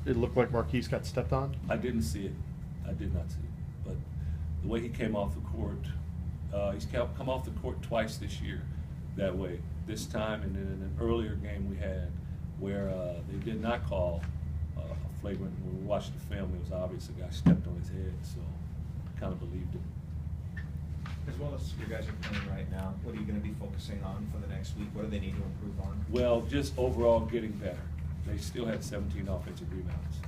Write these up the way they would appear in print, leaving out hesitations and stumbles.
it looked like Marquise got stepped on? I didn't see it. I did not see it. But the way he came off the court, he's come off the court twice this year that way. This time and then in an earlier game we had where they did not call a flagrant. When we watched the film, it was obvious the guy stepped on his head, so I kind of believed it. As well as you guys are playing right now, what are you going to be focusing on for the next week? What do they need to improve on? Well, just overall getting better. They still had 17 offensive rebounds.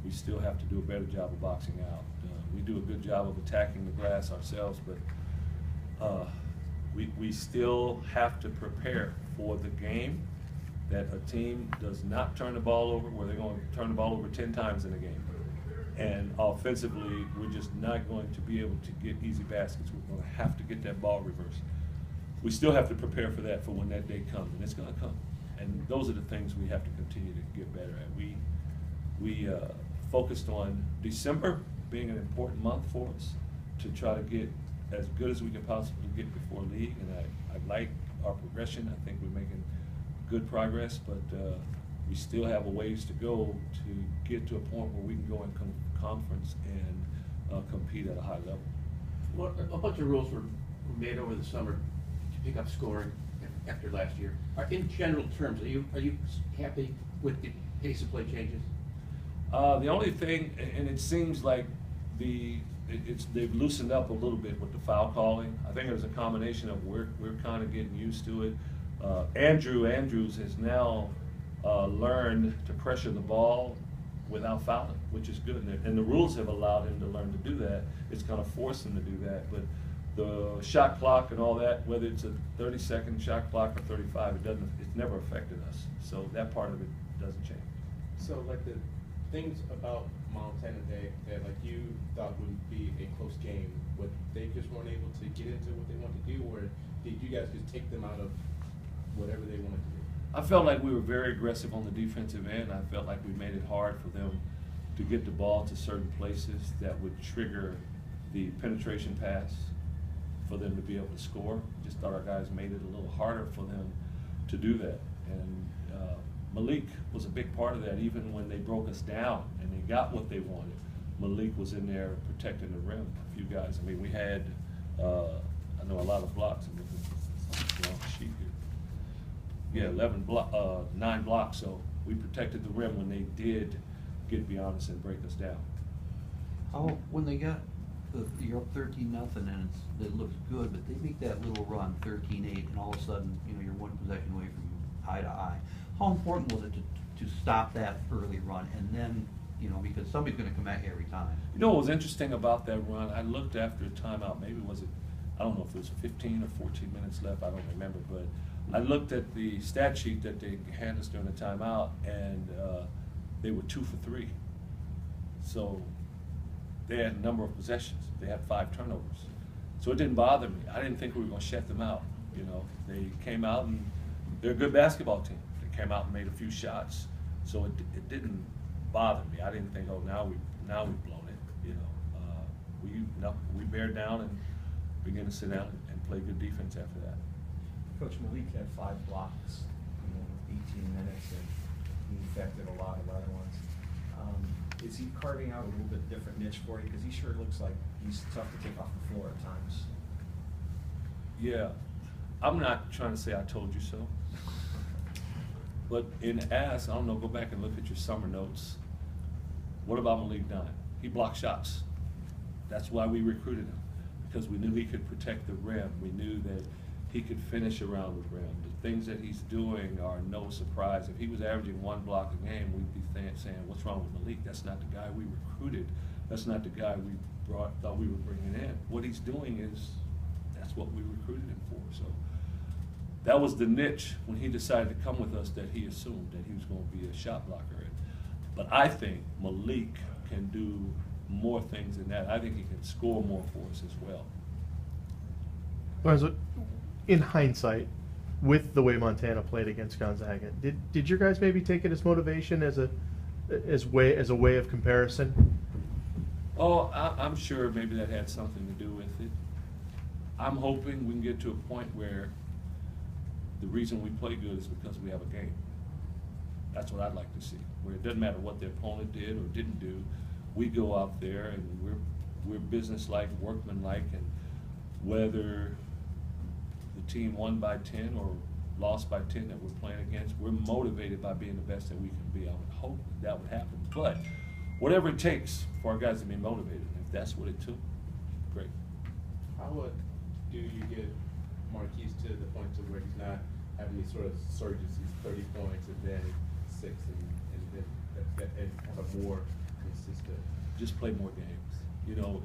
We still have to do a better job of boxing out. We do a good job of attacking the glass ourselves, but we still have to prepare for the game that a team does not turn the ball over, where they're going to turn the ball over 10 times in a game. And offensively, we're just not going to be able to get easy baskets. We're going to have to get that ball reversed. We still have to prepare for that for when that day comes, and it's going to come. And those are the things we have to continue to get better at. We focused on December being an important month for us to try to get as good as we can possibly get before league, and I like our progression. I think we're making good progress, but we still have a ways to go to get to a point where we can go in conference and compete at a high level. Well, a bunch of rules were made over the summer to pick up scoring after last year. In general terms, are you happy with the pace of play changes? The only thing, and it seems like they've loosened up a little bit with the foul calling. I think there's a combination of we're kind of getting used to it. Andrews has now learned to pressure the ball without fouling, which is good. And the rules have allowed him to learn to do that. It's going to force him to do that. But the shot clock and all that, whether it's a 30-second shot clock or 35, it's never affected us. So that part of it doesn't change. So like the things about Montana Day that like you thought would be a close game, but they just weren't able to get into what they wanted to do, or did you guys just take them out of whatever they wanted to do? I felt like we were very aggressive on the defensive end. I felt like we made it hard for them to get the ball to certain places that would trigger the penetration pass for them to be able to score. Just thought our guys made it a little harder for them to do that. And Malik was a big part of that. Even when they broke us down and they got what they wanted, Malik was in there protecting the rim. A few guys, I mean, we had, I know a lot of blocks. I mean, it's on the sheet here. Yeah, 9 blocks, so we protected the rim when they did get beyond us and break us down. Oh, when they got, you're up 13-0 and it looks good, but they make that little run, 13-8, and all of a sudden, you're one possession away from eye to eye. How important was it to stop that early run and then, because somebody's going to come at you every time? You know what was interesting about that run? I looked after a timeout, maybe was it, I don't know if it was 15 or 14 minutes left, I don't remember, but I looked at the stat sheet that they had us during the timeout, and they were 2 for 3. So they had a number of possessions. They had 5 turnovers. So it didn't bother me. I didn't think we were going to shut them out. They came out and they're a good basketball team. They came out and made a few shots. So it didn't bother me. I didn't think, oh, now we've blown it. We bared down and began to sit down and play good defense after that. Coach, Malik had 5 blocks, 18 minutes, and he affected a lot of other ones. Is he carving out a little bit different niche for you? Because he sure looks like he's tough to take off the floor at times. Yeah, I'm not trying to say I told you so. But in I don't know, go back and look at your summer notes. What about Malik Dunn? He blocked shots. That's why we recruited him, because we knew he could protect the rim. We knew that he could finish around the rim. The things that he's doing are no surprise. If he was averaging 1 block a game, we'd be saying, what's wrong with Malik? That's not the guy we recruited. That's not the guy we thought we were bringing in. What he's doing is, that's what we recruited him for. So that was the niche when he decided to come with us, that he assumed that he was going to be a shot blocker. But I think Malik can do more things than that. I think he can score more for us as well. In hindsight, with the way Montana played against Gonzaga, did your guys maybe take it as motivation, as a way of comparison? Oh, I'm sure maybe that had something to do with it. I'm hoping we can get to a point where the reason we play good is because we have a game. That's what I'd like to see, where it doesn't matter what the opponent did or didn't do. We go out there and we're business-like, workman-like, and whether the team won by 10 or lost by 10 that we're playing against, we're motivated by being the best that we can be. I would hope that would happen. But whatever it takes for our guys to be motivated, if that's what it took, great. How do you get Marquise to the point to where he's not having these sort of surges, these 30 points and then 6 and then and have a more consistent? Just play more games. You know,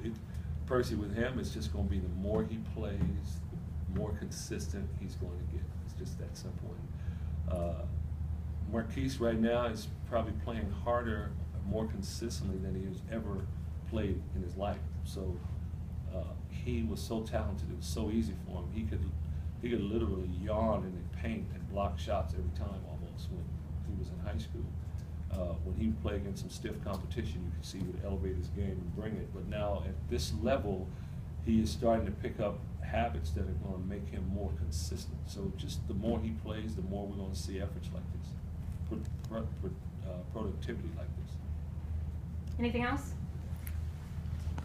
Percy, with him, it's just going to be the more he plays, the more consistent he's going to get. It's just that simple. And Marquise right now is probably playing harder, more consistently than he has ever played in his life. So he was so talented; it was so easy for him. He could literally yawn in the paint and block shots every time almost when he was in high school. When he would play against some stiff competition, you could see he would elevate his game and bring it. But now at this level, he is starting to pick up habits that are going to make him more consistent. So just the more he plays, the more we're going to see efforts like this, productivity like this. Anything else?